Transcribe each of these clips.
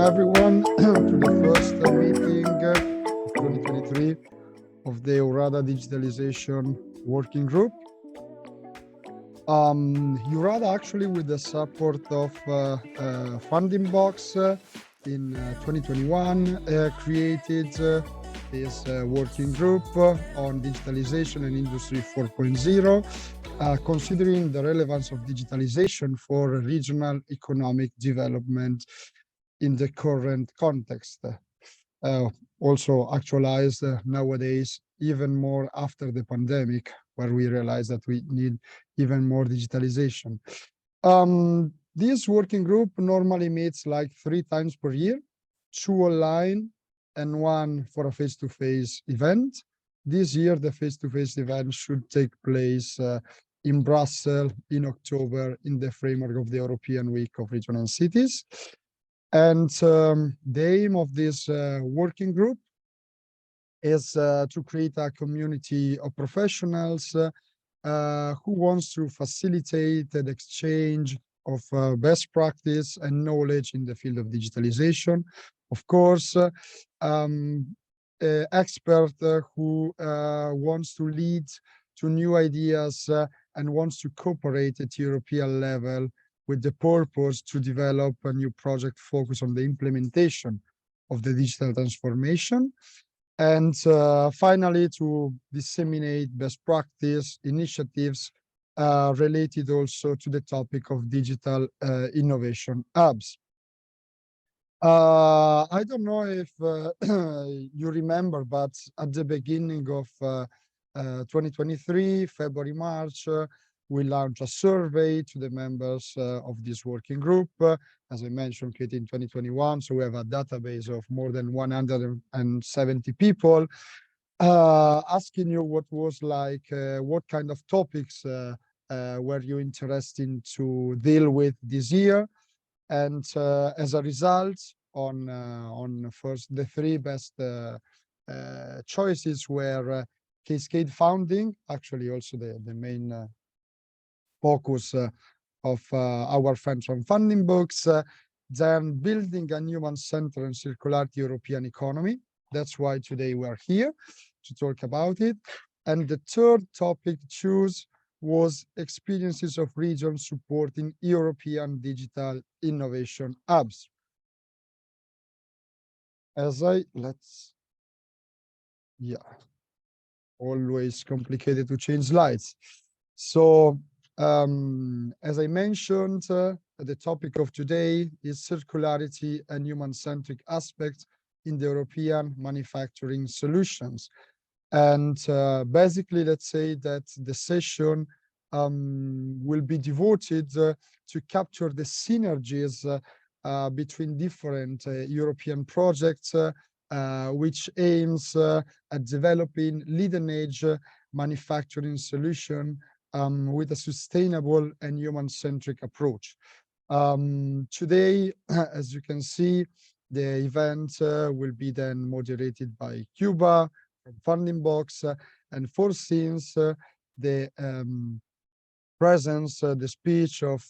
everyone to the first meeting of 2023 of the URADA Digitalisation Working Group. URADA actually, with the support of FundingBox in 2021 created this working group on digitalization and Industry 4.0, considering the relevance of digitalization for regional economic development in the current context. Also actualized nowadays, even more after the pandemic, where we realize that we need even more digitalization. This working group normally meets like 3 times per year, 2 online and 1 for a face-to-face event. This year, the face-to-face event should take place in Brussels in October in the framework of the European Week of Regions and Cities. And the aim of this working group is to create a community of professionals who wants to facilitate the exchange of best practice and knowledge in the field of digitalization. Of course, expert who wants to lead to new ideas and wants to cooperate at European level with the purpose to develop a new project focused on the implementation of the digital transformation. And finally, to disseminate best practice initiatives related also to the topic of digital innovation hubs. I don't know if you remember, but at the beginning of 2023, February, March, we launched a survey to the members of this working group, as I mentioned, created in 2021. So we have a database of more than 170 people, asking you what was like, what kind of topics were you interested to deal with this year. And as a result, on first, the 3 best choices were Cascade Founding, actually also the main focus of our friends from FundingBox, then building a human-centered and circularity European economy. That's why today we are here to talk about it. And the 3rd topic choose was experiences of regions supporting European digital innovation hubs. Always complicated to change slides. So, as I mentioned, the topic of today is circularity and human-centric aspects in the European manufacturing solutions. And basically, let's say that the session will be devoted to capture the synergies between different European projects, which aims at developing leading-edge manufacturing solution with a sustainable and human-centric approach. Today, as you can see, the event will be then moderated by Cuba, from FundingBox, and foresees the presence, the speech of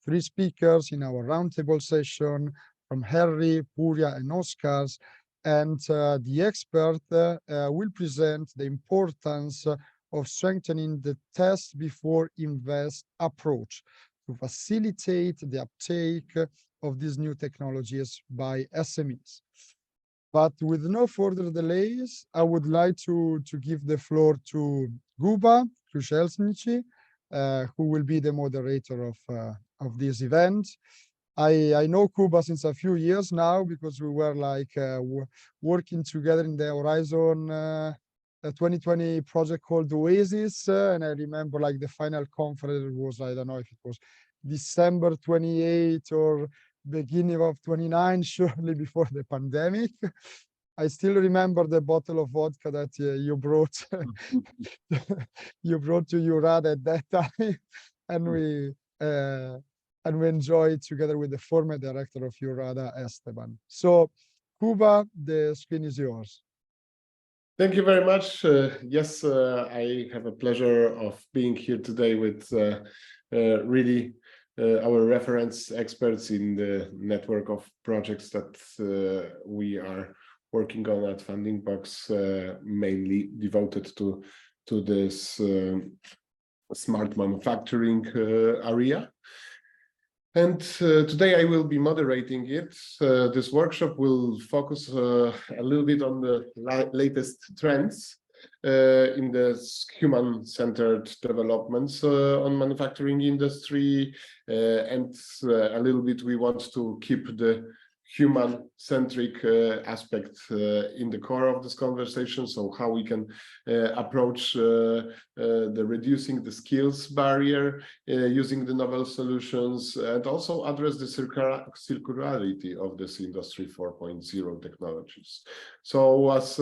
3 speakers in our roundtable session from Harry, Puri, and Oscars. And the expert will present the importance of strengthening the test before invest approach to facilitate the uptake of these new technologies by SMEs. But with no further delays, I would like to give the floor to Guba Krushelnici, who will be the moderator of this event. I know Cuba since a few years now because we were like working together in the Horizon 2020 project called Oasis, and I remember like the final conference was, I don't know if it was December 28 or beginning of 29, shortly before the pandemic. I still remember the bottle of vodka that you brought you brought to URAD at that time, and we enjoyed together with the former director of URADA, Esteban. So, Cuba, the screen is yours. Thank you very much. Yes, I have a pleasure of being here today with really our reference experts in the network of projects that we are working on at FundingBox, mainly devoted to this smart manufacturing area. And today I will be moderating it. This workshop will focus a little bit on the latest trends in the human-centered developments on manufacturing industry, and a little bit we want to keep the human-centric aspect in the core of this conversation. So how we can approach the reducing the skills barrier, using the novel solutions, and also address the circularity of this industry 4.0 technologies. So as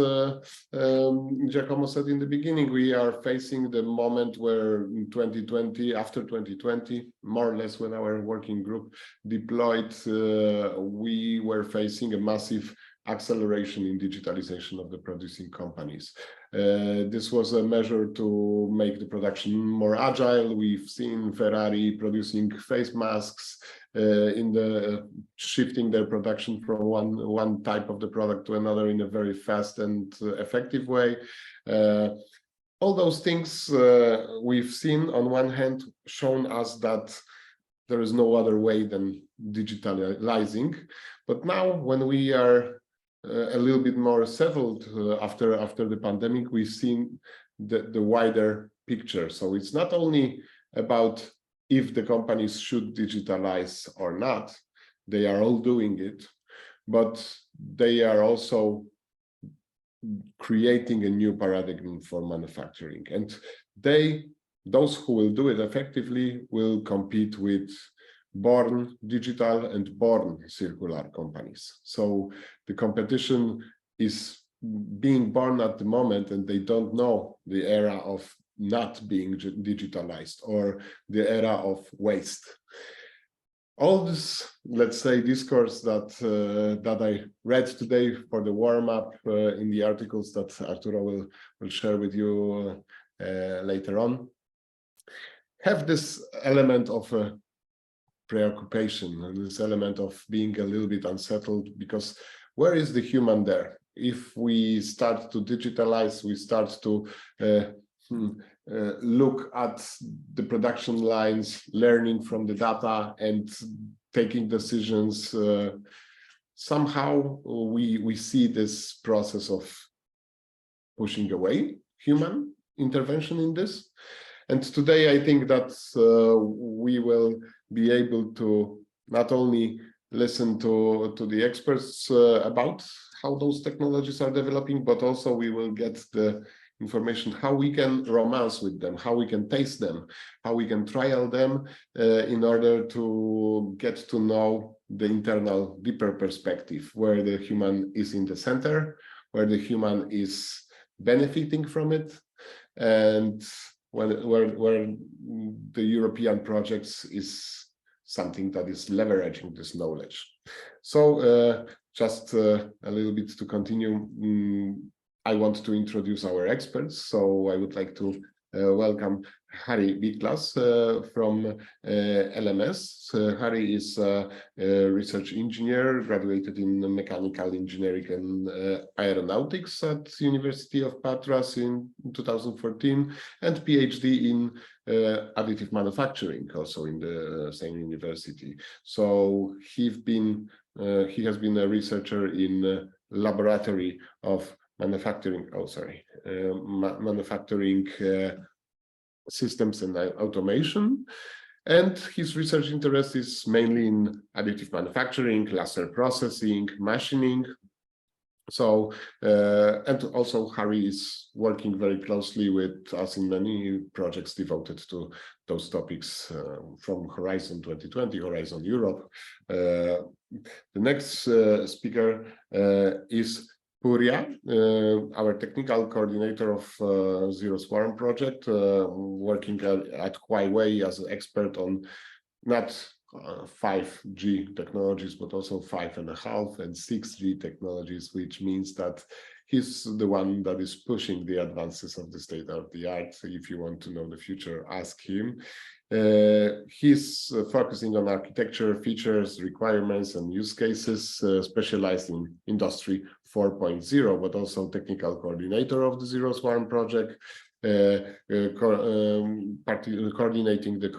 Giacomo said in the beginning, we are facing the moment where in 2020, after 2020, more or less when our working group deployed, we were facing a massive acceleration in digitalization of the producing companies. This was a measure to make the production more agile. We've seen Ferrari producing face masks, in the shifting their production from one type of the product to another in a very fast and effective way. All those things we've seen on one hand shown us that there is no other way than digitalizing. But now when we are a little bit more settled after the pandemic, we've seen the wider picture. So it's not only about if the companies should digitalize or not, they are all doing it, but they are also creating a new paradigm for manufacturing. And those who will do it effectively will compete with born digital and born circular companies. So the competition is being born at the moment, and they don't know the era of not being digitalized or the era of waste. All this, let's say, discourse that I read today for the warm-up in the articles that Arturo will share with you later on, have this element of preoccupation and this element of being a little bit unsettled, because where is the human there? If we start to digitalize, we start to look at the production lines, learning from the data and taking decisions. Somehow we see this process of pushing away human intervention in this. And today I think that we will be able to not only listen to the experts about how those technologies are developing, but also we will get the information how we can romance with them, how we can taste them, how we can trial them in order to get to know the internal, deeper perspective, where the human is in the center, where the human is benefiting from it, and where the European projects is something that is leveraging this knowledge. So just a little bit to continue, I want to introduce our experts. So I would like to welcome Harry Biklas from LMS. Harry is a research engineer, graduated in mechanical engineering and aeronautics at University of Patras in 2014, and PhD in additive manufacturing, also in the same university. So he has been a researcher in laboratory of manufacturing, manufacturing systems and automation. And his research interest is mainly in additive manufacturing, laser processing, machining. So, and also Harry is working very closely with us in many projects devoted to those topics from Horizon 2020, Horizon Europe. The next speaker is Puri, our technical coordinator of Zero Swarm project, working at Huawei as an expert on not 5G technologies, but also 5.5 and 6G technologies, which means that he's the one that is pushing the advances of the state of the art. If you want to know the future, ask him. He's focusing on architecture, features, requirements, and use cases, specialized in Industry 4.0, but also technical coordinator of the Zero Swarm project, coordinating the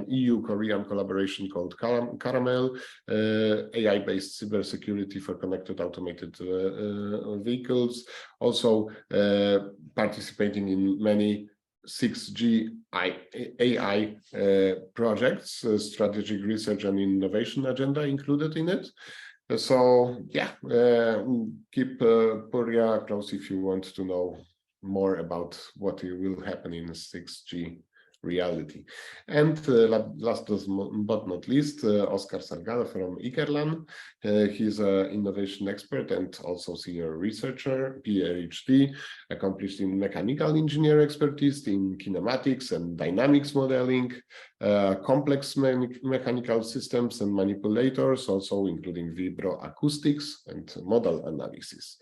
EU-Korean collaboration called Caramel, AI-based cybersecurity for connected automated vehicles, also participating in many 6G AI projects, strategic research and innovation agenda included in it. So yeah, keep Puri close if you want to know more about what will happen in 6G reality. And last but not least, Oscar Salgado from Ikerlan. He's an innovation expert and also senior researcher, PhD, accomplished in mechanical engineer expertise in kinematics and dynamics modeling, complex mechanical systems and manipulators, also including vibroacoustics and model analysis.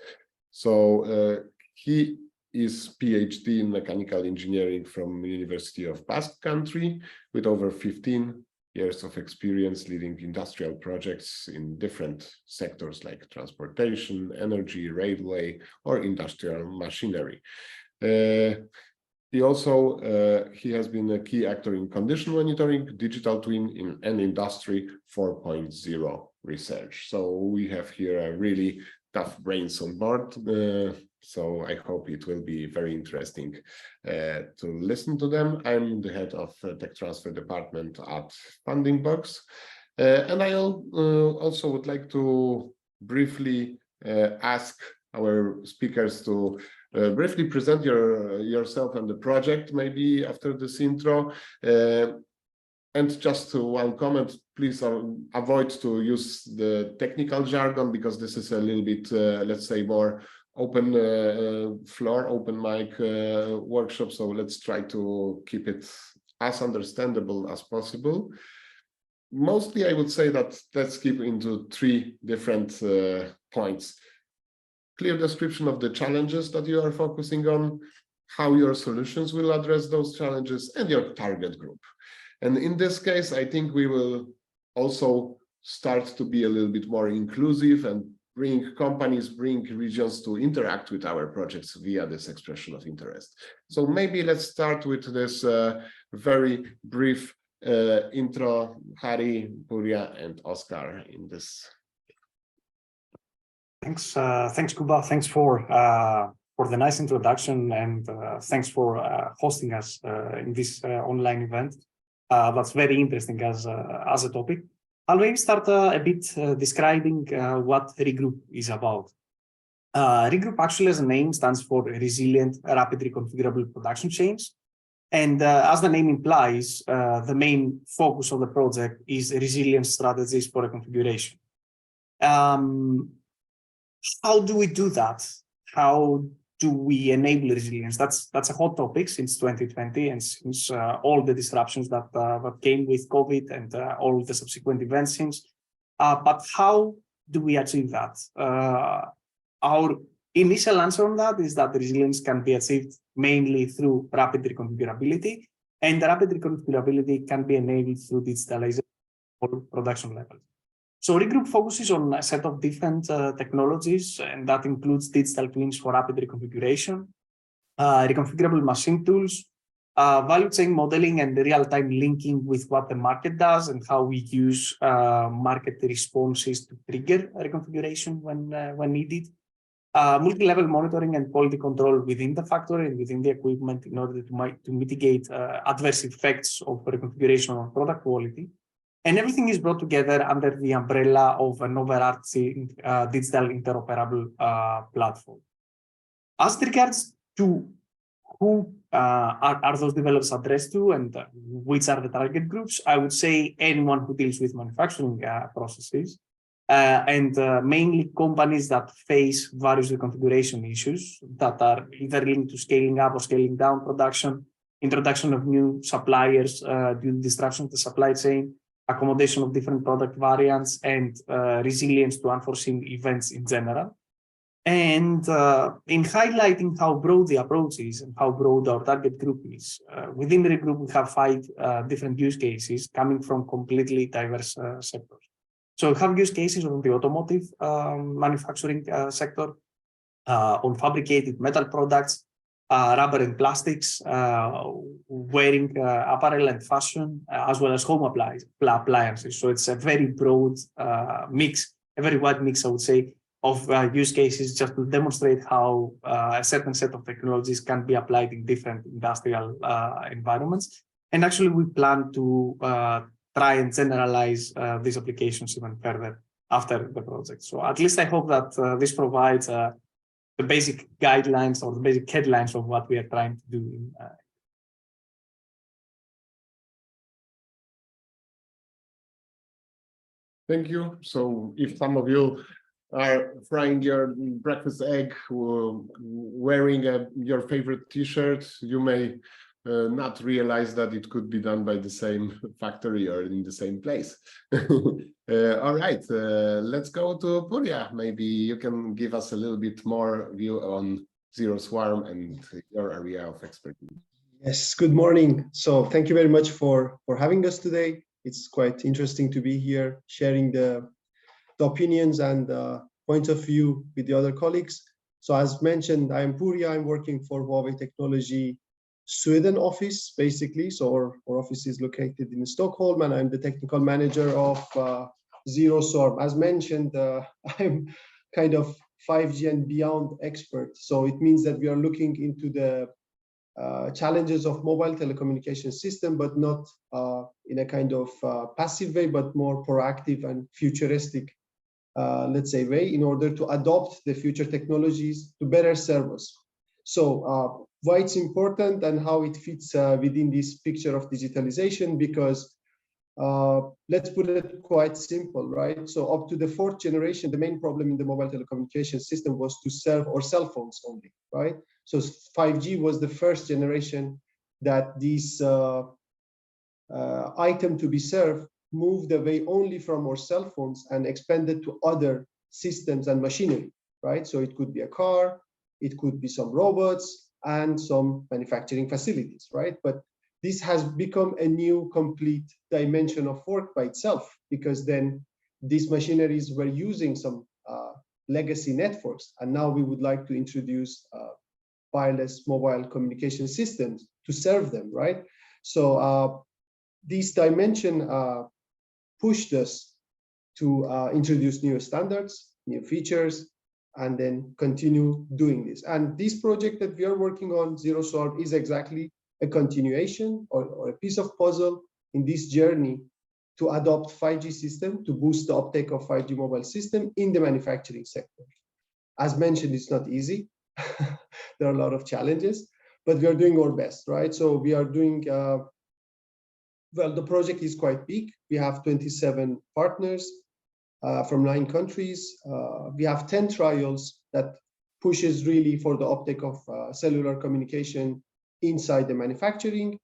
So he is PhD in mechanical engineering from University of Basque Country, with over 15 years of experience leading industrial projects in different sectors like transportation, energy, railway, or industrial machinery. He has been a key actor in condition monitoring, digital twin, and Industry 4.0 research. So we have here a really tough brains on board. So I hope it will be very interesting to listen to them. I'm the head of Tech Transfer Department at FundingBox. And I also would like to briefly ask our speakers to briefly present yourself and the project, maybe after this intro. And just one comment, please avoid to use the technical jargon, because this is a little bit, let's say, more open floor, open mic workshop. So let's try to keep it as understandable as possible. Mostly, I would say that let's keep into three different points. Clear description of the challenges that you are focusing on, how your solutions will address those challenges, and your target group. And in this case, I think we will also start to be a little bit more inclusive and bring companies, bring regions to interact with our projects via this expression of interest. So maybe let's start with this very brief intro. Harry, Puri, and Oscar in this. Thanks, Kuba. Thanks for the nice introduction, and thanks for hosting us in this online event. That's very interesting as a topic. I'll maybe start a bit describing what Regroup is about. Regroup actually, as a name, stands for Resilient Rapid Reconfigurable Production Chains. And as the name implies, the main focus of the project is resilience strategies for reconfiguration. How do we do that? How do we enable resilience? That's a hot topic since 2020 and since all the disruptions that came with COVID and all the subsequent events since. But how do we achieve that? Our initial answer on that is that resilience can be achieved mainly through rapid reconfigurability, and the rapid reconfigurability can be enabled through digitalization or production level. So Regroup focuses on a set of different technologies, and that includes digital twins for rapid reconfiguration, reconfigurable machine tools, value chain modeling and real-time linking with what the market does and how we use market responses to trigger reconfiguration when needed, multi-level monitoring and quality control within the factory and within the equipment in order to mitigate adverse effects of reconfiguration on product quality. And everything is brought together under the umbrella of an overarching digital interoperable platform. As regards to who are those developers addressed to and which are the target groups, I would say anyone who deals with manufacturing processes and mainly companies that face various reconfiguration issues that are either linked to scaling up or scaling down production, introduction of new suppliers due to disruption of the supply chain, accommodation of different product variants, and resilience to unforeseen events in general. And in highlighting how broad the approach is and how broad our target group is, within the group we have 5 different use cases coming from completely diverse sectors. So we have use cases on the automotive manufacturing sector, on fabricated metal products, rubber and plastics, wearing apparel and fashion, as well as home appliances. So it's a very broad mix, a very wide mix, I would say, of use cases, just to demonstrate how a certain set of technologies can be applied in different industrial environments. And actually, we plan to try and generalize these applications even further after the project. So at least I hope that this provides the basic guidelines or the basic headlines of what we are trying to do. Thank you. So if some of you are frying your breakfast egg wearing your favorite t-shirt, you may not realize that it could be done by the same factory or in the same place. All right, let's go to Puri. Maybe you can give us a little bit more view on Zero Swarm and your area of expertise. Yes, good morning. So thank you very much for having us today. It's quite interesting to be here, sharing the opinions and points of view with the other colleagues. So as mentioned, I am Puri. I'm working for Huawei Technology Sweden office, basically. So our office is located in Stockholm, and I'm the technical manager of Zero Swarm. As mentioned, I'm kind of 5G and beyond expert. So it means that we are looking into the challenges of mobile telecommunication system, but not in a kind of passive way, but more proactive and futuristic, let's say, way, in order to adopt the future technologies to better serve us. So why it's important and how it fits within this picture of digitalization, because let's put it quite simple, right? So up to the 4th generation, the main problem in the mobile telecommunication system was to serve our cell phones only, right? So 5G was the first generation that this item to be served moved away only from our cell phones and expanded to other systems and machinery, right? So it could be a car, it could be some robots and some manufacturing facilities, right? But this has become a new complete dimension of work by itself, because then these machineries were using some legacy networks, and now we would like to introduce wireless mobile communication systems to serve them, right? So this dimension pushed us to introduce new standards, new features, and then continue doing this. And this project that we are working on, Zero Swarm, is exactly a continuation or a piece of puzzle in this journey to adopt 5G system, to boost the uptake of 5G mobile system in the manufacturing sector. As mentioned, it's not easy. There are a lot of challenges, but we are doing our best, right? So we are doing, well, the project is quite big. We have 27 partners from 9 countries. We have 10 trials that pushes really for the uptake of cellular communication inside the manufacturing.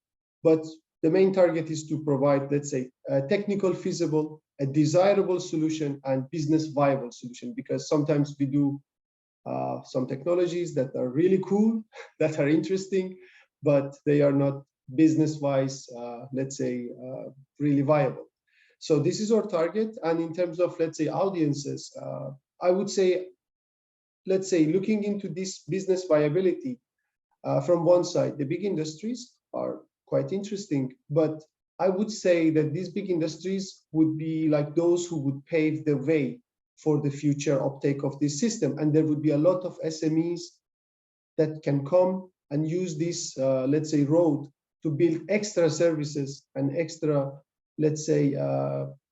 But the main target is to provide, let's say, a technical feasible, a desirable solution and business viable solution, because sometimes we do some technologies that are really cool, that are interesting, but they are not business-wise, let's say, really viable. So this is our target. And in terms of, let's say, audiences, I would say, let's say, looking into this business viability, from one side, the big industries are quite interesting, but I would say that these big industries would be like those who would pave the way for the future uptake of this system. And there would be a lot of SMEs that can come and use this, let's say, road to build extra services and extra, let's say,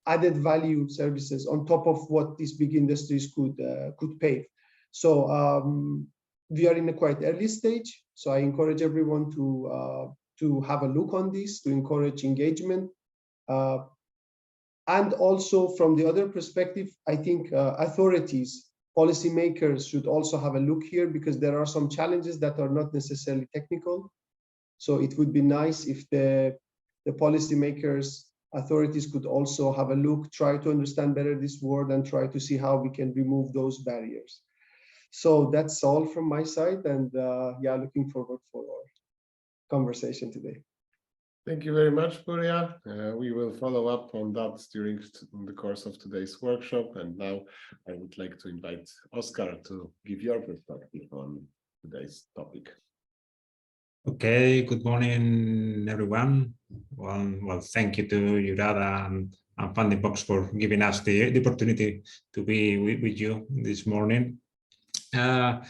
added value services on top of what these big industries could pave. So we are in a quite early stage. So I encourage everyone to have a look on this, to encourage engagement. And also from the other perspective, I think authorities, policymakers should also have a look here, because there are some challenges that are not necessarily technical. So it would be nice if the policymakers, authorities could also have a look, try to understand better this word and try to see how we can remove those barriers. So that's all from my side, and yeah, looking forward for our conversation today. Thank you very much, Puria. We will follow up on that during the course of today's workshop. And now I would like to invite Oscar to give your perspective on today's topic. Okay, good morning, everyone. Well, thank you to Jurada and FundingBox for giving us the opportunity to be with you this morning. Thank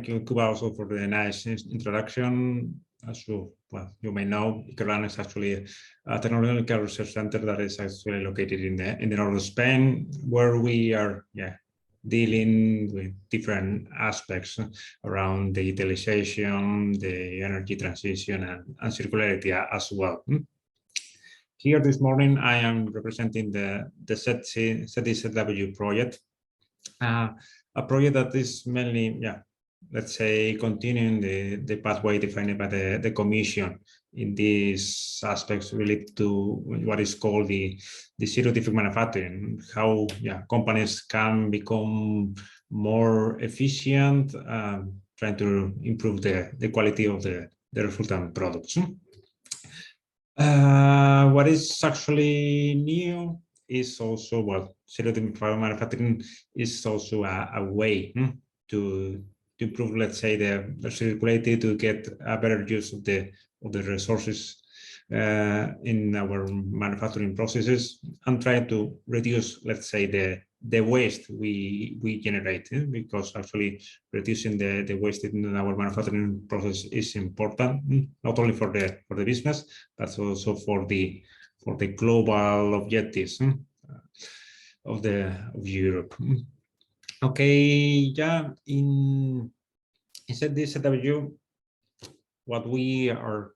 you, Kuba, also for the nice introduction. As you may know, Icaran is actually a technological research center that is actually located in the north of Spain, where we are dealing with different aspects around digitalization, the energy transition, and circularity as well. Here this morning, I am representing the CEST WG project, a project that is mainly, let's say, continuing the pathway defined by the Commission in these aspects related to what is called the zero defect manufacturing, how companies can become more efficient, trying to improve the quality of the resultant products. What is actually new is also, zero defect manufacturing is also a way to improve, let's say, the circularity, to get a better use of the resources in our manufacturing processes, and try to reduce, let's say, the waste we generate, because actually reducing the waste in our manufacturing process is important, not only for the business, but also for the global objectives of Europe. Okay, in CEST, what we are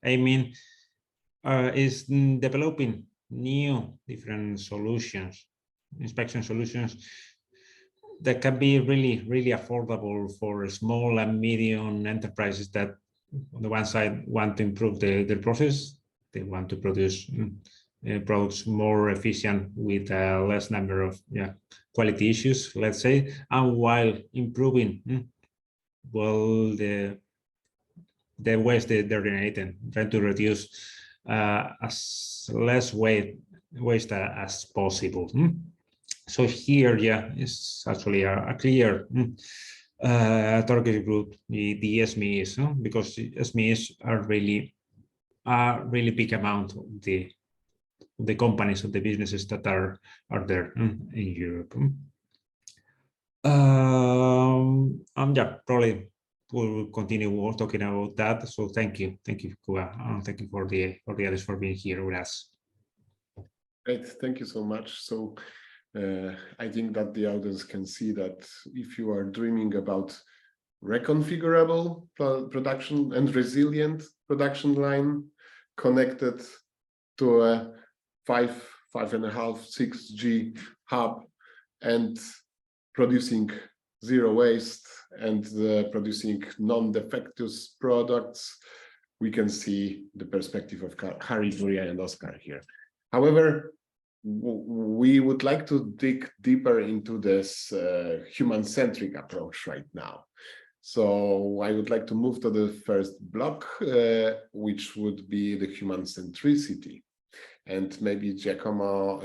aiming is developing new different solutions, inspection solutions that can be really affordable for small and medium enterprises that, on the one side, want to improve their process. They want to produce products more efficient with less number of quality issues, let's say, and while improving the waste they're generating, trying to reduce as less waste as possible. So here, is actually a clear target group, the SMEs, because SMEs are really a really big amount of the companies, of the businesses that are there in Europe. Probably we'll continue talking about that. So thank you, Kuba, and thank you for the others for being here with us. Great, thank you so much. So I think that the audience can see that if you are dreaming about reconfigurable production and resilient production line connected to a 5.5, 6G hub and producing zero waste and producing non-defectus products, we can see the perspective of Harry, Puri, and Oscar here. However, we would like to dig deeper into this human-centric approach right now. So I would like to move to the first block, which would be the human-centricity. And maybe Giacomo,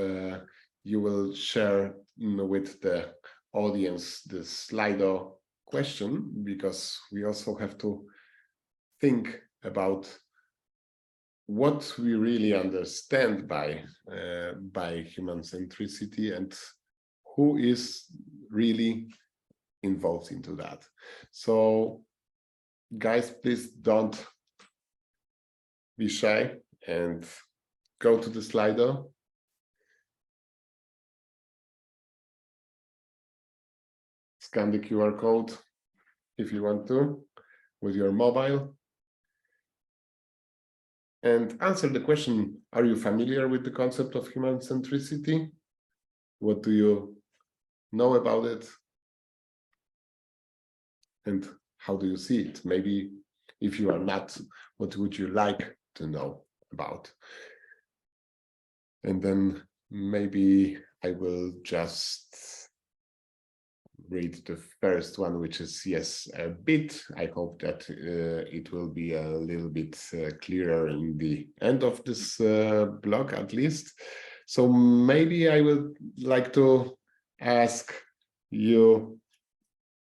you will share with the audience the Slido question, because we also have to think about what we really understand by human centricity and who is really involved into that. So guys, please don't be shy and go to the Slido. Scan the QR code if you want to with your mobile. And answer the question, are you familiar with the concept of human centricity? What do you know about it? And how do you see it? Maybe if you are not, what would you like to know about? And then maybe I will just read the first one, which is yes, a bit. I hope that it will be a little bit clearer in the end of this blog, at least. So maybe I would like to ask you,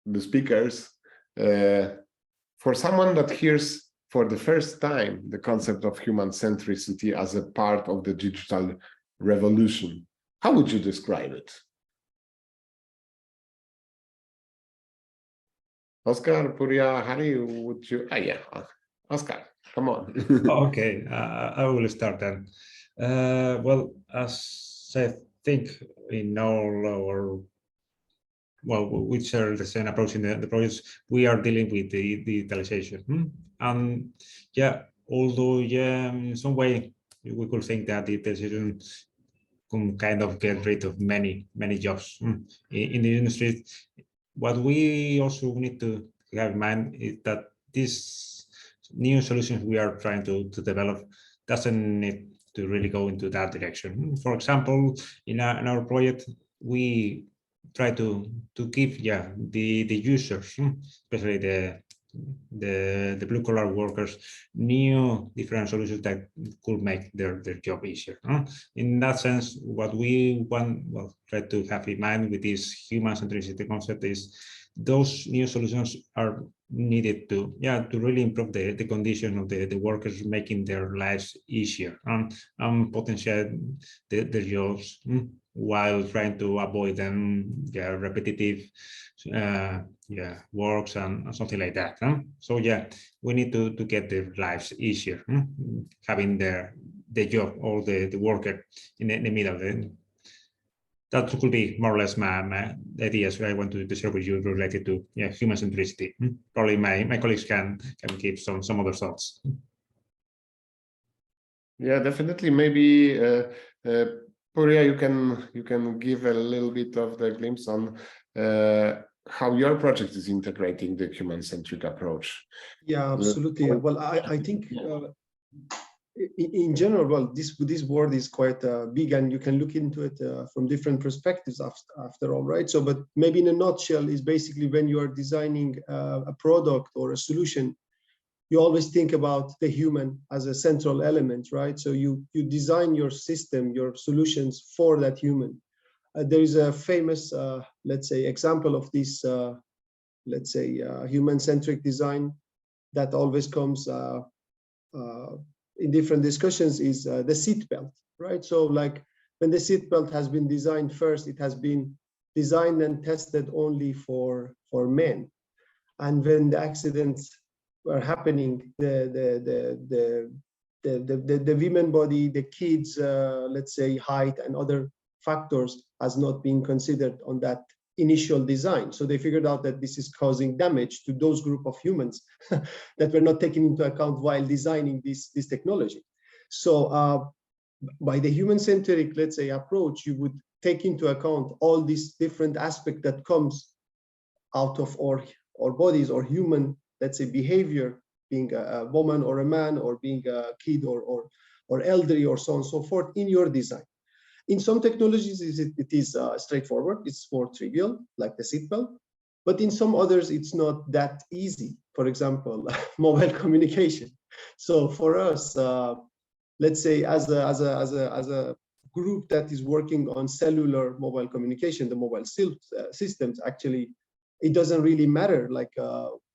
the speakers, for someone that hears for the first time the concept of human centricity as a part of the digital revolution, how would you describe it? Oscar, Puria, Harry, would you? Yeah, Oscar, come on. Okay, I will start then. Well, as I think in all our, well, we share the same approach in the projects, we are dealing with the digitalization. And yeah, although yeah, in some way we could think that digitalization can kind of get rid of many jobs in the industry. What we also need to have in mind is that these new solutions we are trying to develop doesn't need to really go into that direction. For example, in our project, we try to give the users, especially the blue collar workers, new different solutions that could make their job easier. In that sense, what we want, well, try to have in mind with this human centricity concept is those new solutions are needed to really improve the condition of the workers, making their lives easier and potentiate their jobs while trying to avoid them repetitive works and something like that. So yeah, we need to get their lives easier, having the job or the worker in the middle of it. That could be more or less my ideas I want to share with you related to human centricity. Probably my colleagues can give some other thoughts. Yeah, definitely. Maybe Puria, you can give a little bit of the glimpse on how your project is integrating the human-centric approach. Yeah, absolutely. Well, I think in general, well, this word is quite big, and you can look into it from different perspectives after all, right? So, but maybe in a nutshell, is basically when you are designing a product or a solution, you always think about the human as a central element, right? So you design your system, your solutions for that human. There is a famous, let's say, example of this, let's say, human-centric design that always comes in different discussions is the seatbelt, right? So like when the seatbelt has been designed first, it has been designed and tested only for men. And when the accidents were happening, the women body, the kids, let's say height and other factors has not been considered on that initial design. So they figured out that this is causing damage to those group of humans that were not taken into account while designing this technology. So by the human-centric, let's say, approach, you would take into account all these different aspects that comes out of our bodies or human, let's say, behavior, being a woman or a man, or being a kid or elderly, or so on and so forth in your design. In some technologies, it is straightforward. It's more trivial, like the seatbelt. But in some others, it's not that easy. For example, mobile communication. So for us, let's say, as a group that is working on cellular mobile communication, the mobile systems, actually, it doesn't really matter like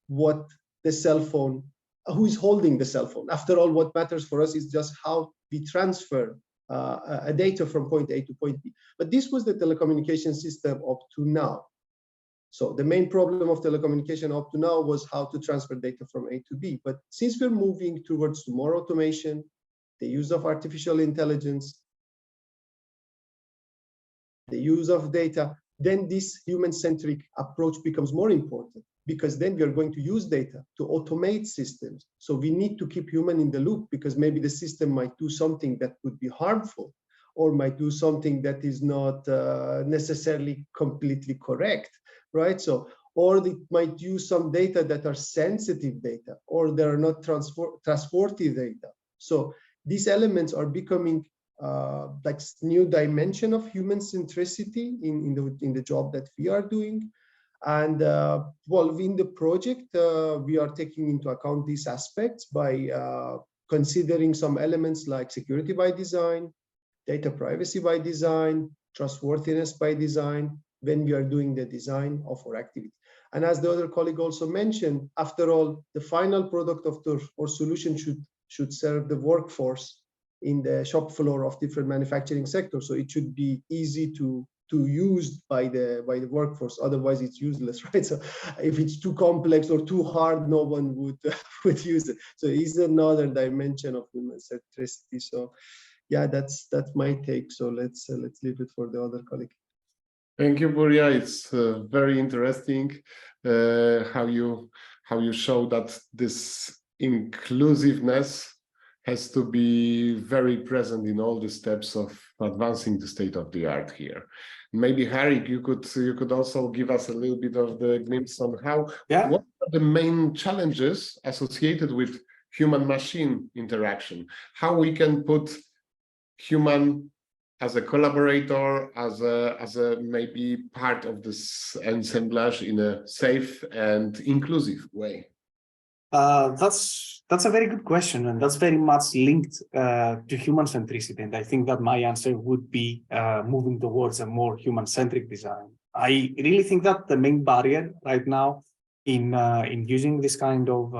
what the cell phone, who is holding the cell phone. After all, what matters for us is just how we transfer a data from point A to point B. But this was the telecommunication system up to now. So the main problem of telecommunication up to now was how to transfer data from A to B. But since we're moving towards more automation, the use of artificial intelligence, the use of data, then this human-centric approach becomes more important, because then we are going to use data to automate systems. So we need to keep human in the loop, because maybe the system might do something that would be harmful, or might do something that is not necessarily completely correct, right? So, or it might use some data that are sensitive data, or they are not trustworthy data. So these elements are becoming like new dimension of human centricity in the job that we are doing. And well, in the project, we are taking into account these aspects by considering some elements like security by design, data privacy by design, trustworthiness by design, when we are doing the design of our activity. And as the other colleague also mentioned, after all, the final product of our solution should serve the workforce in the shop floor of different manufacturing sectors. So it should be easy to use by the workforce. Otherwise, it's useless, right? So if it's too complex or too hard, no one would use it. So it's another dimension of human centricity. So yeah, that's my take. So let's leave it for the other colleague. Thank you, Puri. It's very interesting how you show that this inclusiveness has to be very present in all the steps of advancing the state of the art here. Maybe Harry, you could also give us a little bit of the glimpse on what are the main challenges associated with human-machine interaction, how we can put human as a collaborator, as a maybe part of this assemblage in a safe and inclusive way. That's a very good question, and that's very much linked to human centricity. And I think that my answer would be moving towards a more human-centric design. I really think that the main barrier right now in using this kind of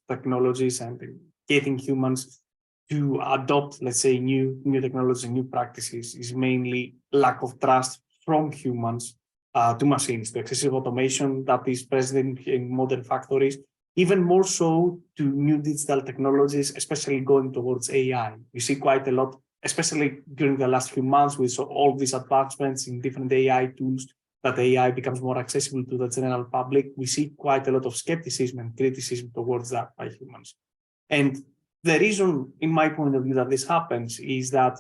technologies and getting humans to adopt, let's say, new technologies and new practices is mainly lack of trust from humans to machines, the excessive automation that is present in modern factories. Even more so to new digital technologies, especially going towards AI. You see quite a lot, especially during the last few months, we saw all these advancements in different AI tools, that AI becomes more accessible to the general public. We see quite a lot of skepticism and criticism towards that by humans. And the reason, in my point of view, that this happens is that,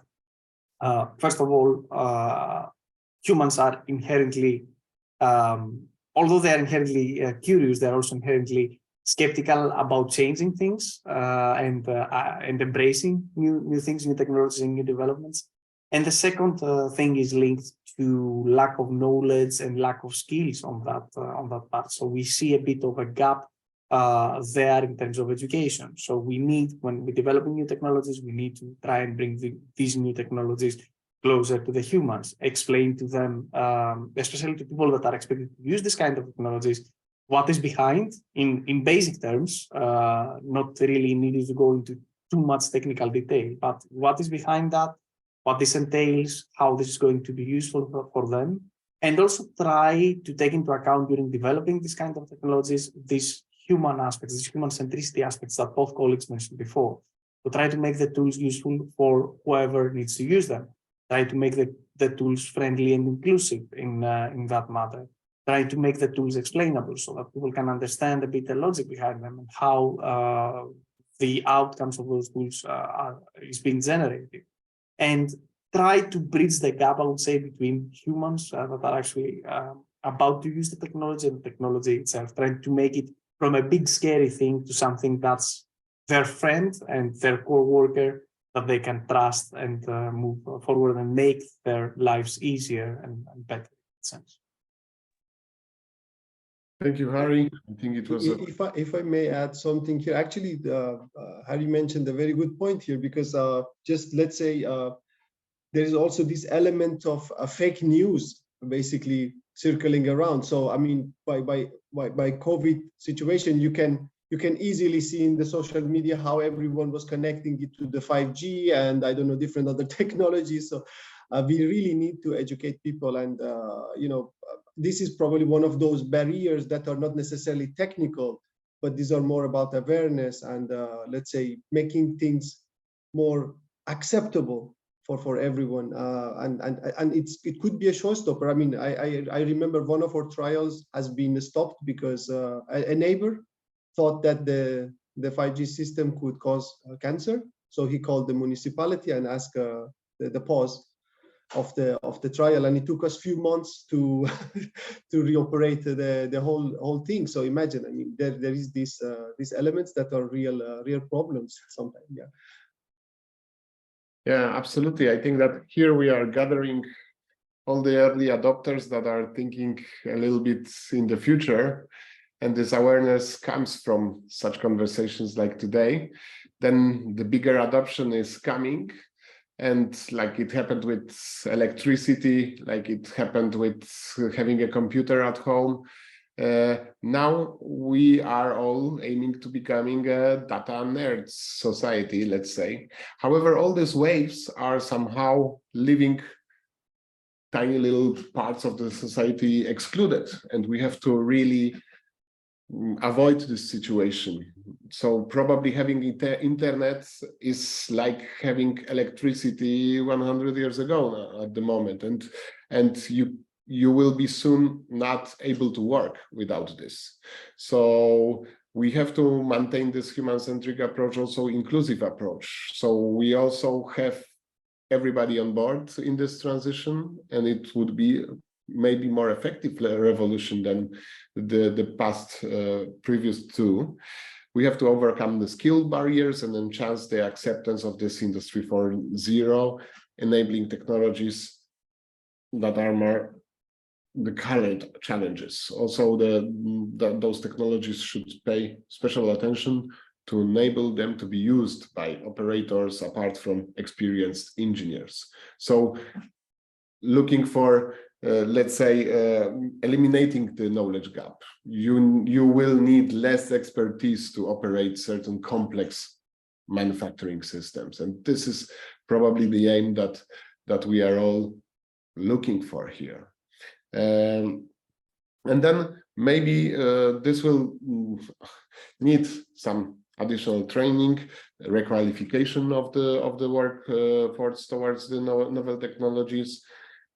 first of all, humans are inherently, although they are inherently curious, they are also inherently skeptical about changing things and embracing new things, new technologies, and new developments. And the second thing is linked to lack of knowledge and lack of skills on that part. So we see a bit of a gap there in terms of education. So we need, when we're developing new technologies, we need to try and bring these new technologies closer to the humans, explain to them, especially to people that are expected to use this kind of technologies, what is behind in basic terms, not really needed to go into too much technical detail, but what is behind that, what this entails, how this is going to be useful for them, and also try to take into account during developing this kind of technologies, these human aspects, these human centricity aspects that both colleagues mentioned before, to try to make the tools useful for whoever needs to use them, try to make the tools friendly and inclusive in that matter. Try to make the tools explainable so that people can understand a bit the logic behind them and how the outcomes of those tools is being generated. And try to bridge the gap, I would say, between humans that are actually about to use the technology and the technology itself, trying to make it from a big scary thing to something that's their friend and their co-worker that they can trust and move forward and make their lives easier and better in that sense. Thank you, Harry. I think it was. If I may add something here, actually, Harry mentioned a very good point here, because just let's say there is also this element of fake news basically circling around. So I mean, by COVID situation, you can easily see in the social media how everyone was connecting it to the 5G and I don't know, different other technologies. So we really need to educate people, and you know, this is probably one of those barriers that are not necessarily technical, but these are more about awareness and let's say making things more acceptable for everyone. And it could be a showstopper. I mean, I remember one of our trials has been stopped because a neighbor thought that the 5G system could cause cancer, so he called the municipality and asked the pause of the trial, and it took us a few months to to reoperate the whole thing. So imagine, I mean, there is these elements that are real problems sometimes. Yeah, absolutely. I think that here we are gathering all the early adopters that are thinking a little bit in the future, and this awareness comes from such conversations like today, then the bigger adoption is coming. And like it happened with electricity, like it happened with having a computer at home, now we are all aiming to becoming a data nerds society, let's say. However, all these waves are somehow leaving tiny little parts of the society excluded, and we have to really avoid this situation. So probably having internet is like having electricity 100 years ago at the moment, and you will be soon not able to work without this. So we have to maintain this human-centric approach, also inclusive approach. So we also have everybody on board in this transition, and it would be maybe more effective revolution than the past previous two. We have to overcome the skill barriers and enhance the acceptance of this industry 4.0, enabling technologies that are more the current challenges. Also, those technologies should pay special attention to enable them to be used by operators apart from experienced engineers. So looking for let's say, eliminating the knowledge gap. You will need less expertise to operate certain complex manufacturing systems. And this is probably the aim that we are all looking for here. And then maybe this will need some additional training, requalification of the workforce towards the novel technologies.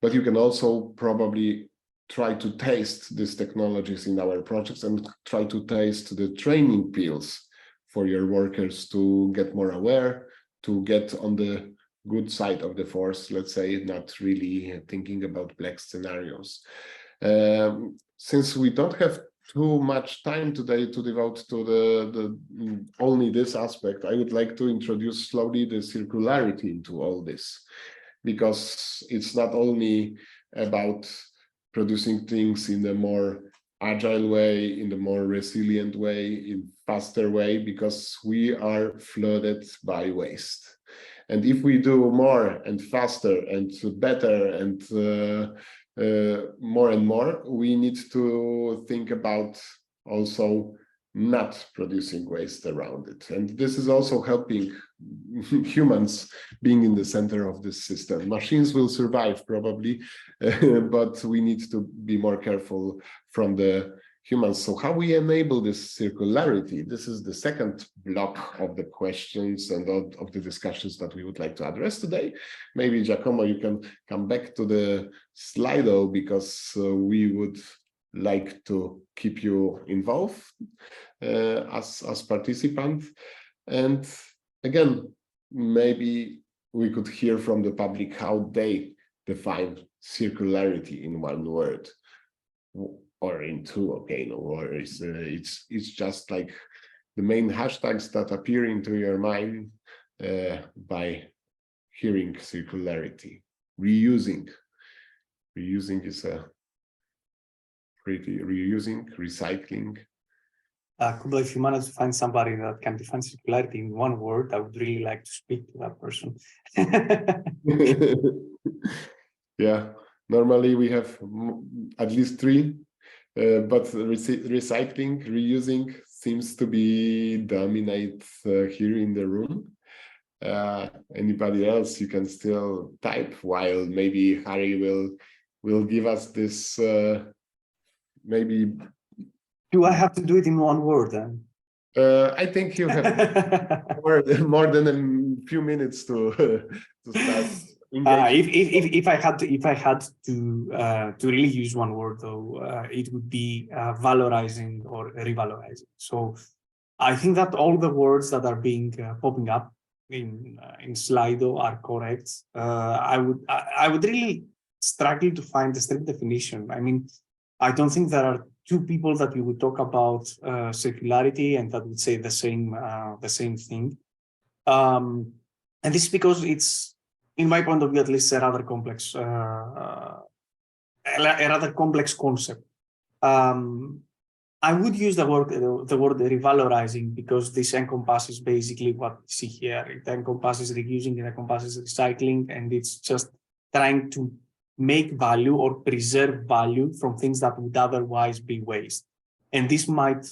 But you can also probably try to taste these technologies in our projects and try to taste the training pills for your workers to get more aware, to get on the good side of the force, let's say, not really thinking about black scenarios. Since we don't have too much time today to devote to the only this aspect, I would like to introduce slowly the circularity into all this. Because it's not only about producing things in a more agile way, in a more resilient way, in faster way, because we are flooded by waste. And if we do more and faster and better and more and more, we need to think about also not producing waste around it. And this is also helping humans being in the center of this system. Machines will survive probably, but we need to be more careful from the humans. So how we enable this circularity? This is the second block of the questions and of the discussions that we would like to address today. Maybe Giacomo, you can come back to the Slido, because we would like to keep you involved as participant. And again, maybe we could hear from the public how they define circularity in one word or in two. Okay, no worries. It's just like the main hashtags that appear into your mind by hearing circularity. Reusing is a pretty recycling. Kuba, if you manage to find somebody that can define circularity in one word, I would really like to speak to that person. Yeah, normally we have at least three, but recycling, reusing seems to be dominate here in the room. Anybody else, you can still type, while maybe Harry will give us this maybe. Do I have to do it in one word then? I think you have more than a few minutes to start. If I had to really use one word, though, it would be valorizing or revalorizing. So I think that all the words that are being popping up in Slido are correct. I would really struggle to find a strict definition. I mean, I don't think there are two people that we would talk about circularity and that would say the same thing. And this is because it's, in my point of view, at least, a rather complex a rather complex concept. I would use the word revalorizing, because this encompasses basically what you see here. It encompasses reusing, it encompasses recycling, and it's just trying to make value or preserve value from things that would otherwise be waste. And this might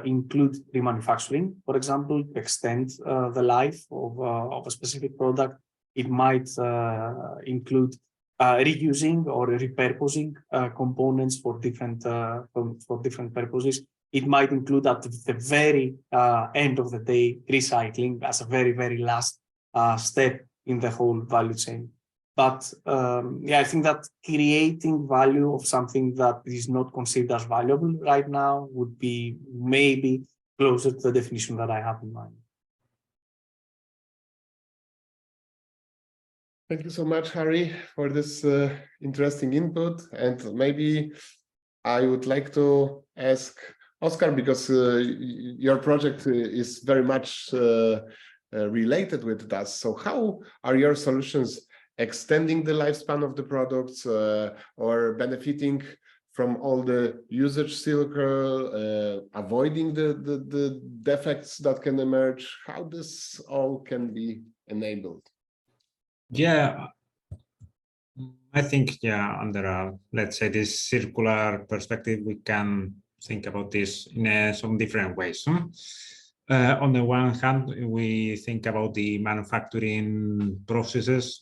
include remanufacturing, for example, to extend the life of a specific product. It might include reusing or repurposing components for different purposes. It might include at the very end of the day recycling as a very, very last step in the whole value chain. But yeah, I think that creating value of something that is not considered as valuable right now would be maybe closer to the definition that I have in mind. Thank you so much, Harry, for this interesting input. And maybe I would like to ask Oscar, because your project is very much related with that. So how are your solutions extending the lifespan of the products or benefiting from all the usage cycle, avoiding the defects that can emerge? How this all can be enabled? Yeah, I think, yeah, under a, let's say, this circular perspective, we can think about this in some different ways. On the one hand, we think about the manufacturing processes.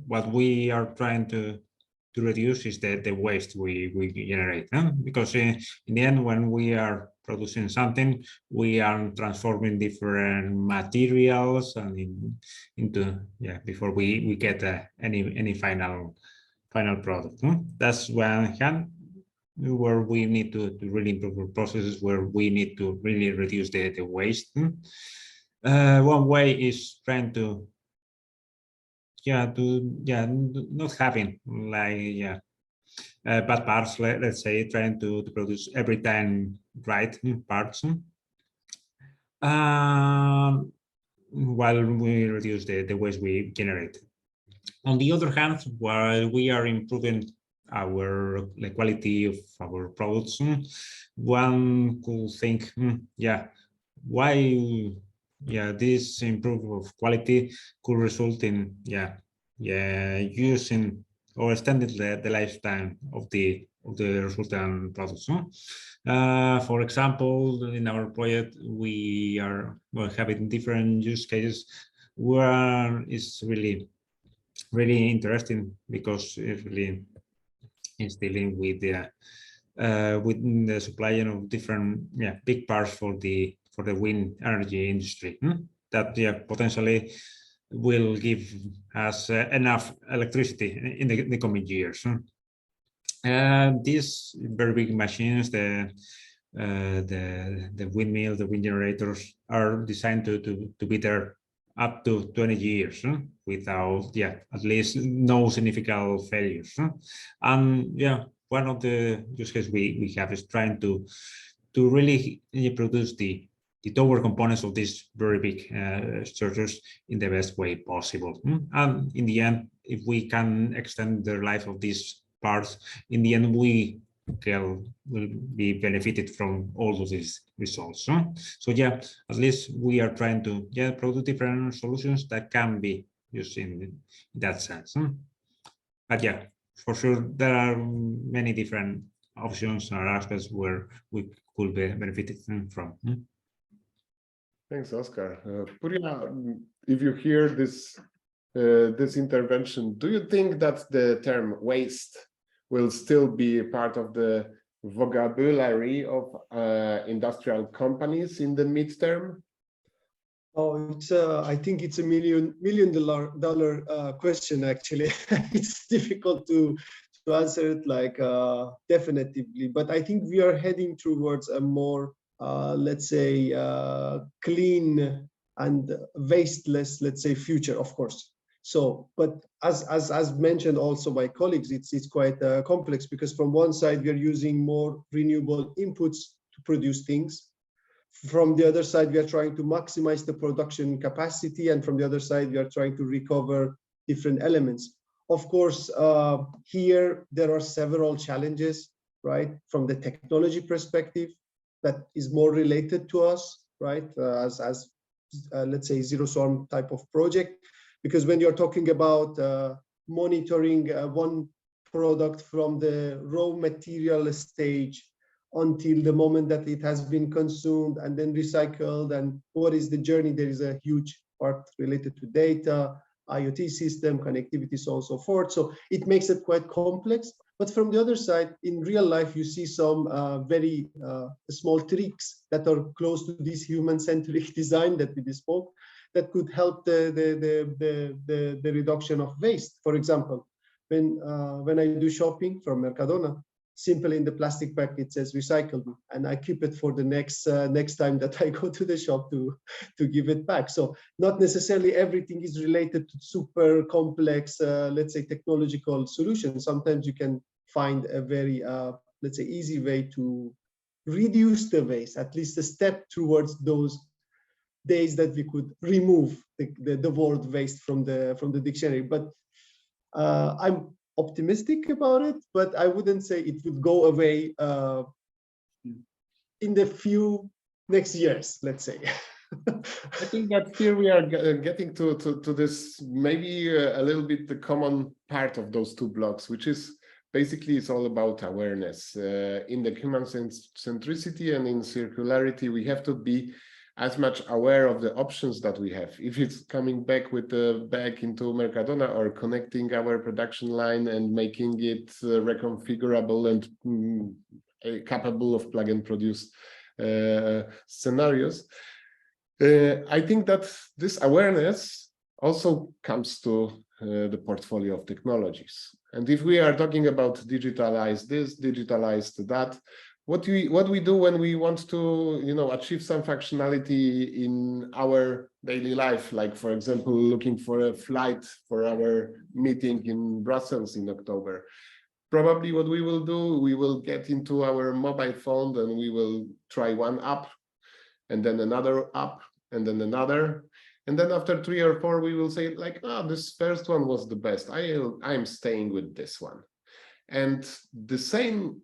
What we are trying to reduce is the waste we generate, because in the end, when we are producing something, we are transforming different materials and into before we get any final product. That's one hand where we need to really improve our processes, where we need to really reduce the waste. One way is trying to not having like bad parts, let's say, trying to produce every time right parts, while we reduce the waste we generate. On the other hand, while we are improving the quality of our products, one could think, why this improvement of quality could result in using or extending the lifetime of the resultant products. For example, in our project, we are having different use cases. One is really interesting because it really is dealing with the supply of different big parts for the wind energy industry that potentially will give us enough electricity in the coming years. These very big machines, the windmills, the wind generators, are designed to be there up to 20 years without at least no significant failures. And one of the use cases we have is trying to really produce the tower components of these very big structures in the best way possible. And in the end, if we can extend the life of these parts, in the end we will be benefited from all of these results. So at least we are trying to produce different solutions that can be used in that sense. But for sure there are many different options or aspects where we could be benefited from. Thanks, Oscar. Puri, if you hear this intervention, do you think that the term waste will still be part of the vocabulary of industrial companies in the midterm? Oh, I think it's a million dollar question, actually. It's difficult to answer it like definitively, but I think we are heading towards a more let's say clean and wasteless, let's say, future, of course. So, but as mentioned also by colleagues, it's quite complex, because from one side we are using more renewable inputs to produce things. From the other side, we are trying to maximize the production capacity, and from the other side, we are trying to recover different elements. Of course, here there are several challenges, right? From the technology perspective, that is more related to us, right? As let's say zero sum type of project, because when you're talking about monitoring one product from the raw material stage until the moment that it has been consumed and then recycled, and what is the journey, there is a huge part related to data, IoT system, connectivity, so on and so forth. So it makes it quite complex. But from the other side, in real life, you see some very small tricks that are close to this human-centric design that we spoke, that could help the reduction of waste. For example, when I do shopping from Mercadona, simply in the plastic bag it says recyclable, and I keep it for the next time that I go to the shop to give it back. So not necessarily everything is related to super complex, let's say, technological solutions. Sometimes you can find a very let's say easy way to reduce the waste, at least a step towards those days that we could remove the word waste from the dictionary. But I'm optimistic about it, but I wouldn't say it would go away in the few next years, let's say. I think that here we are getting to this maybe a little bit the common part of those two blocks, which is basically it's all about awareness. In the human centricity and in circularity, we have to be as much aware of the options that we have. If it's coming back with the bag into Mercadona, or connecting our production line and making it reconfigurable and capable of plug and produce scenarios. I think that this awareness also comes to the portfolio of technologies. And if we are talking about digitalize this, digitalize that, what we do when we want to, achieve some functionality in our daily life, like, for example, looking for a flight for our meeting in Brussels in October. Probably what we will do, we will get into our mobile phone and we will try one app, and then another app, and then another. And then after 3 or 4, we will say like, this first one was the best. I'm staying with this one. And the same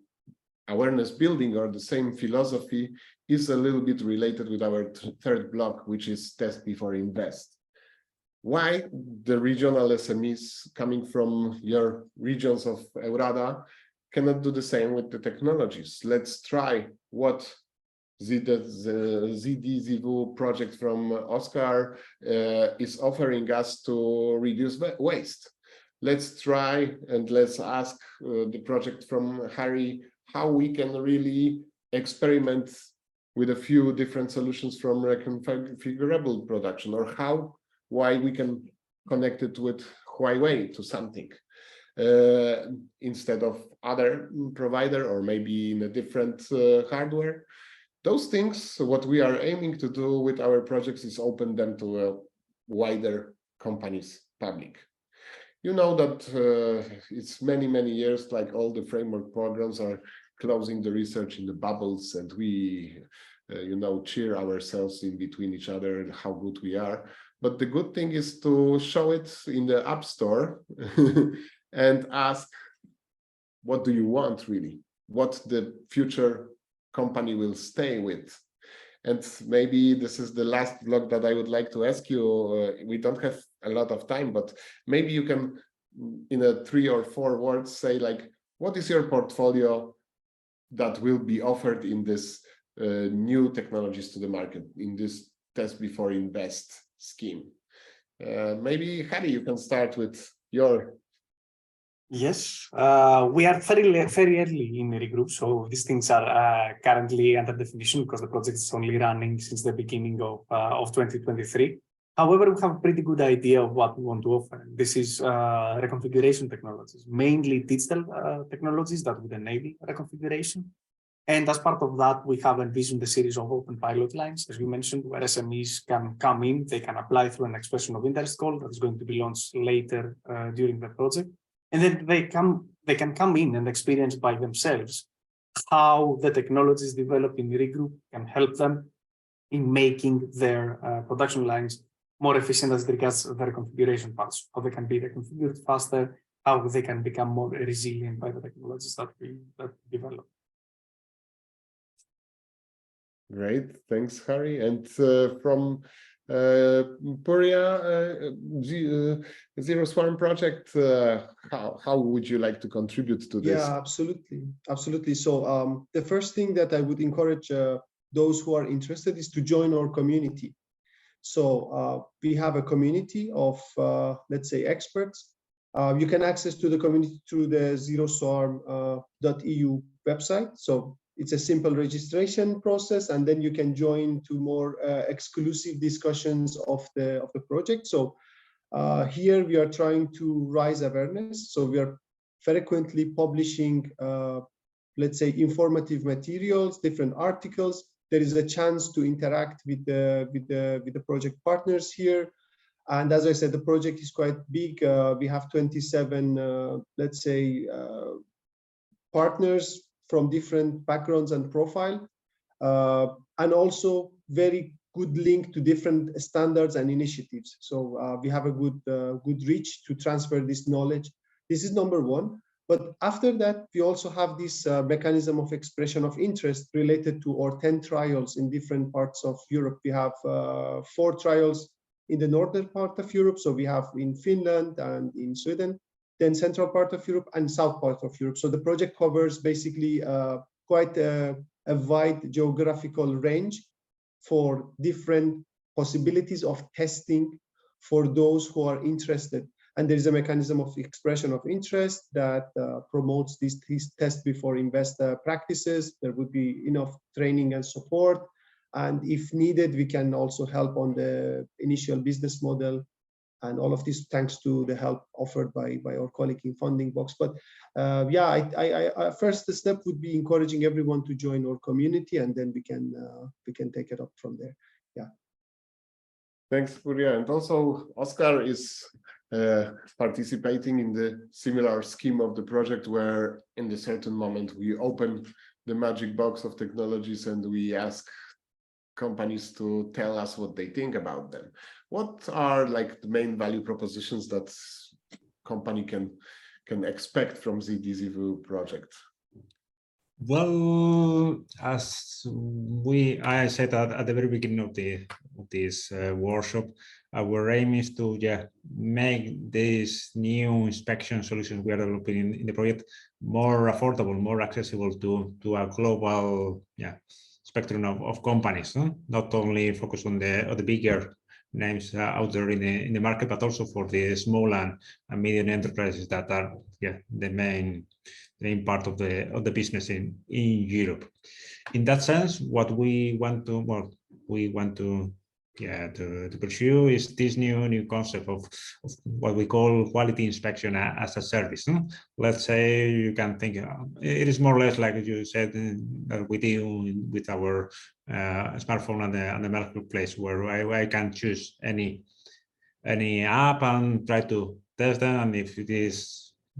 awareness building, or the same philosophy, is a little bit related with our third block, which is test before invest. Why the regional SMEs coming from your regions of Eurada cannot do the same with the technologies? Let's try what the ZDZW project from Oscar is offering us to reduce waste. Let's try and let's ask the project from Harry how we can really experiment with a few different solutions from reconfigurable production, or why we can connect it with Huawei to something instead of other provider, or maybe in a different hardware. Those things, what we are aiming to do with our projects is open them to a wider company's public. You know that it's many, many years, like all the framework programs are closing the research in the bubbles, and we, cheer ourselves in between each other and how good we are. But the good thing is to show it in the App Store and ask, what do you want really? What the future company will stay with? And maybe this is the last block that I would like to ask you. We don't have a lot of time, but maybe you can, in a 3 or 4 words, say like, what is your portfolio that will be offered in this new technologies to the market, in this test before invest scheme? Maybe Harry, you can start with your. Yes, we are very early in the regroup, so these things are currently under definition because the project is only running since the beginning of 2023. However, we have a pretty good idea of what we want to offer. This is reconfiguration technologies, mainly digital technologies that would enable reconfiguration. And as part of that, we have envisioned a series of open pilot lines, as we mentioned, where SMEs can come in, they can apply through an expression of interest call that is going to be launched later during the project. And then they can come in and experience by themselves how the technologies developed in the regroup can help them in making their production lines more efficient as regards the reconfiguration parts, how they can be reconfigured faster, how they can become more resilient by the technologies that we develop. Great, thanks, Harry. And from Puri, Zero Swarm project, how would you like to contribute to this? Yeah, absolutely. So the first thing that I would encourage those who are interested is to join our community. So we have a community of, let's say, experts. You can access to the community through the zeroswarm.eu website. So it's a simple registration process, and then you can join to more exclusive discussions of the project. So here we are trying to raise awareness. So we are frequently publishing, let's say, informative materials, different articles. There is a chance to interact with the project partners here. And as I said, the project is quite big. We have 27, let's say, partners from different backgrounds and profile, and also very good link to different standards and initiatives. So we have a good reach to transfer this knowledge. This is number one. But after that, we also have this mechanism of expression of interest related to our 10 trials in different parts of Europe. We have 4 trials in the northern part of Europe. So we have in Finland and in Sweden, then central part of Europe and south part of Europe. So the project covers basically quite a wide geographical range for different possibilities of testing for those who are interested. And there is a mechanism of expression of interest that promotes these test before invest practices. There would be enough training and support. And if needed, we can also help on the initial business model. And all of this thanks to the help offered by our colleague in FundingBox. But yeah, first step would be encouraging everyone to join our community, and then we can take it up from there. Yeah. Thanks, Puri. And also Oscar is participating in the similar scheme of the project, where in a certain moment we open the magic box of technologies and we ask companies to tell us what they think about them. What are like the main value propositions that company can expect from the DZW project? Well, as I said at the very beginning of this workshop, our aim is to make these new inspection solutions we are developing in the project more affordable, more accessible to a global spectrum of companies, not only focus on the bigger names out there in the market, but also for the small and medium enterprises that are the main part of the business in Europe. In that sense, what we want to pursue is this new concept of what we call quality inspection as a service. Let's say you can think it is more or less like you said that we do with our smartphone and the marketplace, where I can choose any app and try to test them, and if it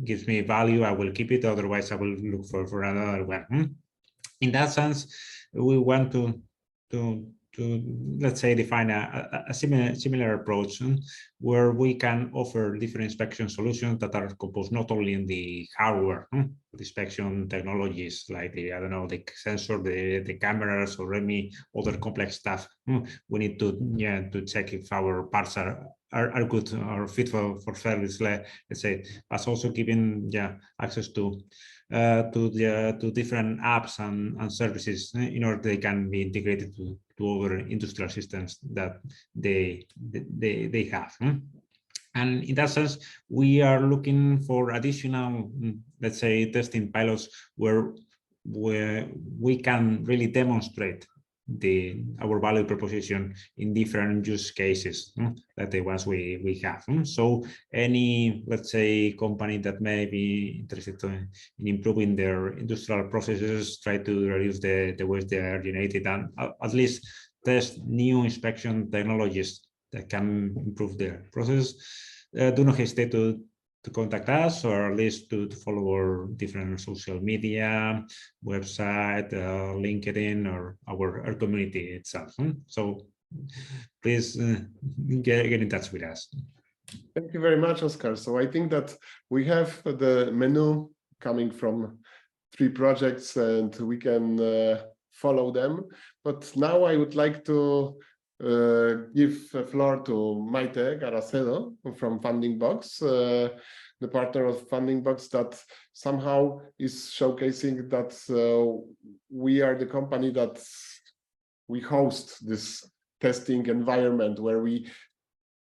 gives me value, I will keep it. Otherwise, I will look for another one. In that sense, we want to let's say define a similar approach where we can offer different inspection solutions that are composed not only in the hardware, the inspection technologies like the sensor, the cameras, or any other complex stuff. We need to check if our parts are good or fit for service, let's say, but also giving access to different apps and services in order they can be integrated to other industrial systems that they have. And in that sense, we are looking for additional, let's say, testing pilots where we can really demonstrate our value proposition in different use cases, that the ones we have. So any, let's say, company that may be interested in improving their industrial processes, try to reduce the waste they are generated, and at least test new inspection technologies that can improve their process, do not hesitate to contact us, or at least to follow our different social media, website, LinkedIn, or our community itself. So please get in touch with us. Thank you very much, Oscar. So I think that we have the menu coming from 3 projects and we can follow them. But now I would like to give the floor to Maite Garacelo from FundingBox, the partner of FundingBox that somehow is showcasing that we are the company that we host this testing environment where we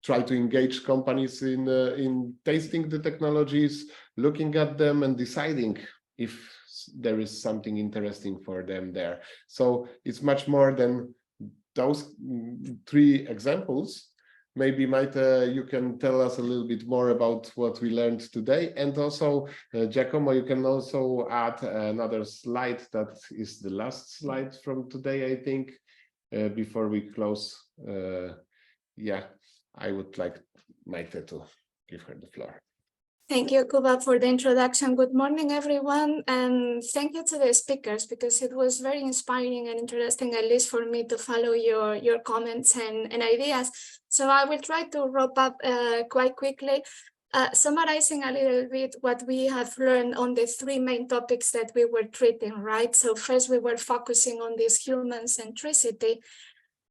try to engage companies in tasting the technologies, looking at them and deciding if there is something interesting for them there. So it's much more than those 3 examples. Maybe Maite, you can tell us a little bit more about what we learned today. And also, Giacomo, you can also add another slide that is the last slide from today, I think, before we close. Yeah, I would like Maite to give her the floor. Thank you, Kuba, for the introduction. Good morning, everyone. And thank you to the speakers, because it was very inspiring and interesting, at least for me, to follow your comments and ideas. So I will try to wrap up quite quickly, summarizing a little bit what we have learned on the 3 main topics that we were treating, right? So first, we were focusing on this human centricity.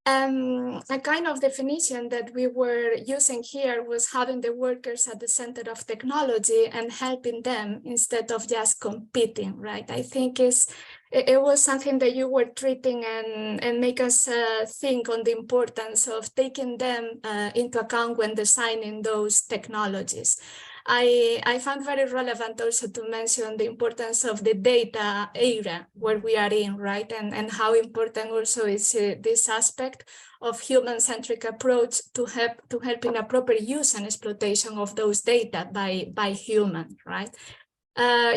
A kind of definition that we were using here was having the workers at the center of technology and helping them instead of just competing, right? I think it was something that you were treating and make us think on the importance of taking them into account when designing those technologies. I found very relevant also to mention the importance of the data era where we are in, right? And how important also is this aspect of human-centric approach to help in a proper use and exploitation of those data by humans, right?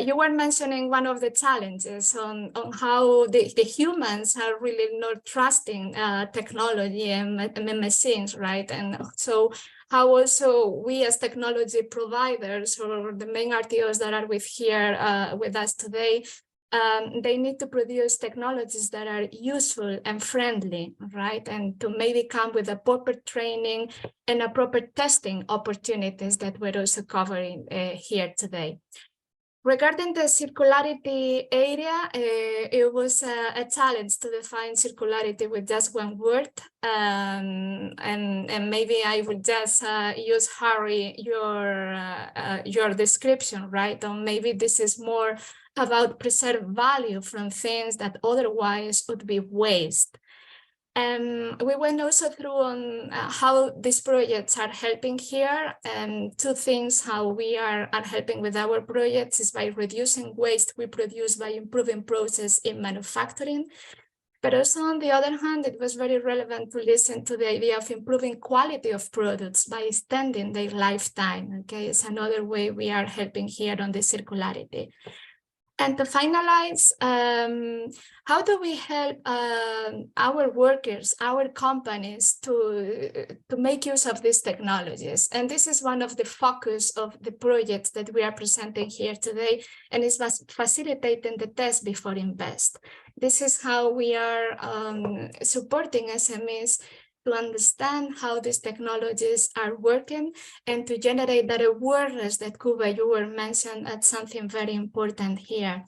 You were mentioning one of the challenges on how the humans are really not trusting technology and machines, right? And so how also we as technology providers, or the main RTOs that are with us today, they need to produce technologies that are useful and friendly, right? And to maybe come with a proper training and a proper testing opportunities that we're also covering here today. Regarding the circularity area, it was a challenge to define circularity with just one word. And maybe I would just use, Harry, your description, right? Or maybe this is more about preserve value from things that otherwise would be waste. We went also through on how these projects are helping here, and 2 things how we are helping with our projects is by reducing waste we produce by improving process in manufacturing. But also on the other hand, it was very relevant to listen to the idea of improving quality of products by extending their lifetime. Okay, it's another way we are helping here on the circularity. And to finalize, how do we help our workers, our companies to make use of these technologies? And this is one of the focus of the projects that we are presenting here today, and it's facilitating the test before invest. This is how we are supporting SMEs to understand how these technologies are working and to generate that awareness that, Kuba, you were mentioned as something very important here.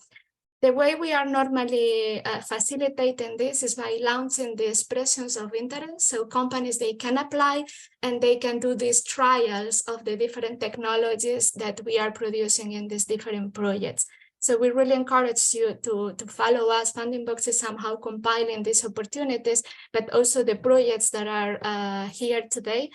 The way we are normally facilitating this is by launching the expressions of interest. So companies, they can apply and they can do these trials of the different technologies that we are producing in these different projects. So we really encourage you to follow us. FundingBox is somehow compiling these opportunities, but also the projects that are here today.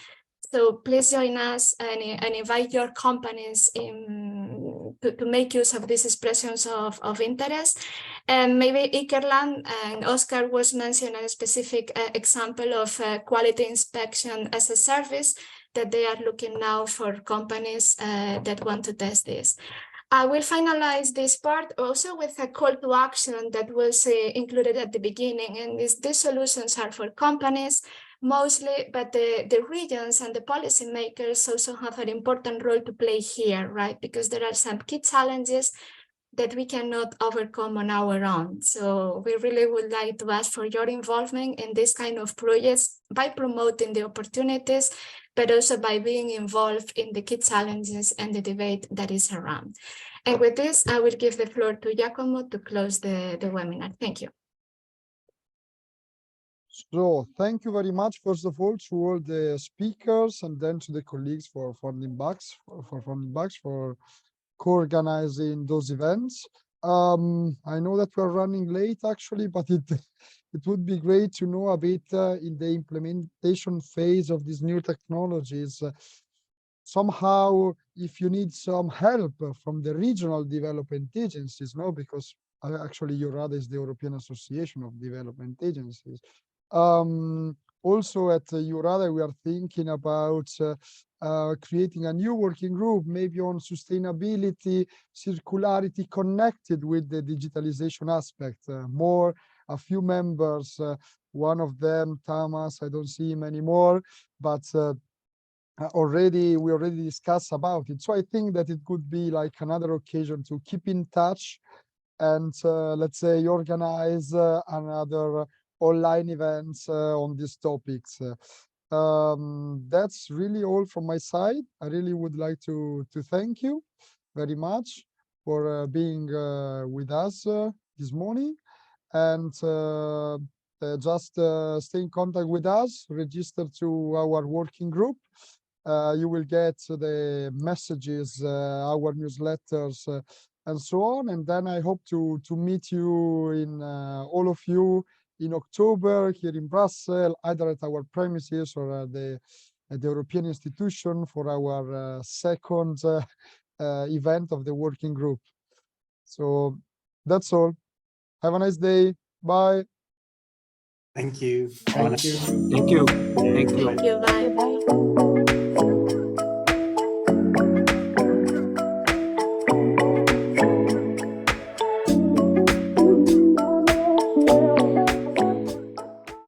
So please join us and invite your companies to make use of these expressions of interest. And maybe Ikerland and Oscar was mentioning a specific example of quality inspection as a service that they are looking now for companies that want to test this. I will finalize this part also with a call to action that was included at the beginning, and these solutions are for companies mostly, but the regions and the policymakers also have an important role to play here, right? Because there are some key challenges that we cannot overcome on our own. So we really would like to ask for your involvement in this kind of projects by promoting the opportunities, but also by being involved in the key challenges and the debate that is around. And with this, I will give the floor to Giacomo to close the webinar. Thank you. So thank you very much, first of all, to all the speakers and then to the colleagues for FundingBox, for co-organizing those events. I know that we're running late actually, but it would be great to know a bit in the implementation phase of these new technologies. Somehow, if you need some help from the regional development agencies, no, because actually EURADA is the European Association of Development Agencies. Also at EURADA, we are thinking about creating a new working group, maybe on sustainability, circularity connected with the digitalization aspect. A few members, one of them, Thomas, I don't see him anymore, but we already discussed about it. So I think that it could be like another occasion to keep in touch and let's say organize another online events on these topics. That's really all from my side. I really would like to thank you very much for being with us this morning, and just stay in contact with us, register to our working group. You will get the messages, our newsletters, and so on. And then I hope to meet you in all of you in October here in Brussels, either at our premises or at the European institution for our second event of the working group. So that's all. Have a nice day. Bye. Thank you. Thank you. Thank you. Bye. Bye.